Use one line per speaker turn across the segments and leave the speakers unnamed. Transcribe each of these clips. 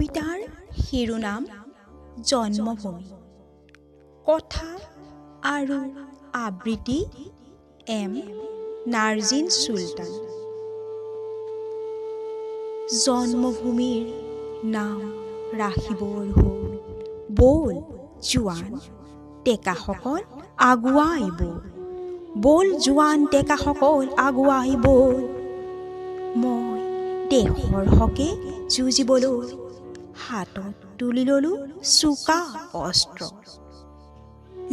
কবিতাৰ শিৰোনাম জন্মভূমি। কথা আৰু আবৃত্তি এম নাৰ্জিন চুলতান। জন্মভূমিৰ নাম ৰাখিবৰ হ'ল, ব'ল জোৱান ডেকাসকল আগুৱাই ব'ল, ব'ল জোৱান ডেকাসকল আগুৱাই ব'ল। মই দেশৰ হকে যুঁজিবলৈ হাতত তুলি ল'লোঁ চোকা অস্ত্ৰ।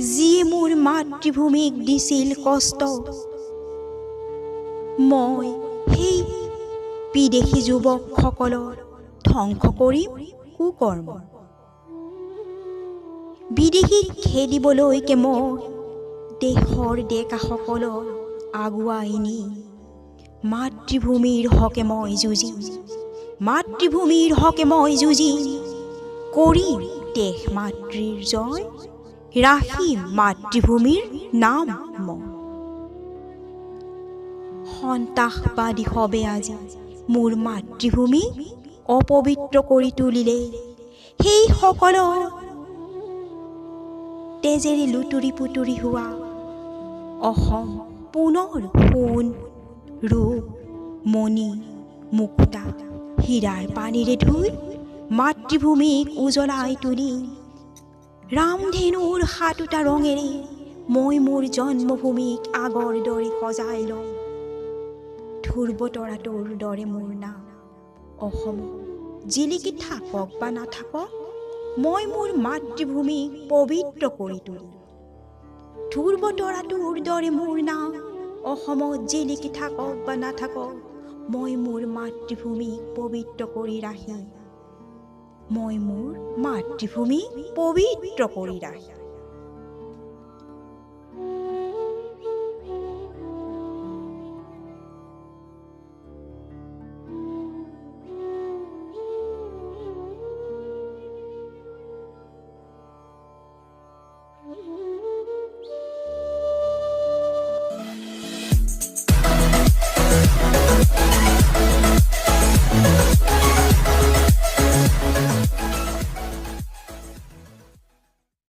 যিয়ে মোৰ মাতৃভূমিক দিছিল কষ্ট, মই সেই বিদেশী যুৱকসকলৰ ধ্বংস কৰিম কুকৰ্ম। বিদেশীক খেদিবলৈকে মই দেশৰ ডেকাসকলক আগুৱাই নি মাতৃভূমিৰ হকে মই যুঁজিম, মাতৃভূমিৰ হকে মই যুঁজিম। কৰিম দেশ মাতৃৰ জয়, ৰাখিম মাতৃভূমিৰ নাম মই। সন্ত্ৰাসবাদী হবে আজি মোৰ মাতৃভূমি অপবিত্ৰ কৰি তুলিলে। সেই সকলৰ তেজেৰে লুতুৰি পুতুৰি হোৱা অসম পুনৰ সোণ ৰূপ মণি মুকুতা হীৰাৰ পানীৰে ধুই মাতৃভূমিক উজ্বলাই তুলি। ৰামধেনুৰ সাতোটা ৰঙেৰে মই মোৰ জন্মভূমিক আগৰ দৰে সজাই লওঁ। ধ্ৰুৱ তৰাটোৰ দৰে মোৰ নাম অসম জিলিকি থাকক বা নাথাকক, মই মোৰ মাতৃভূমিক পবিত্ৰ কৰি তুলিম। ধ্ৰুৱ তৰাটোৰ দৰে মোৰ নাম অসমত জিলিকি থাকক বা নাথাকক, মই মোৰ মাতৃভূমিক পবিত্ৰ কৰি ৰাখিম, মই মোৰ মাতৃভূমিক পবিত্ৰ কৰি ৰাখিম।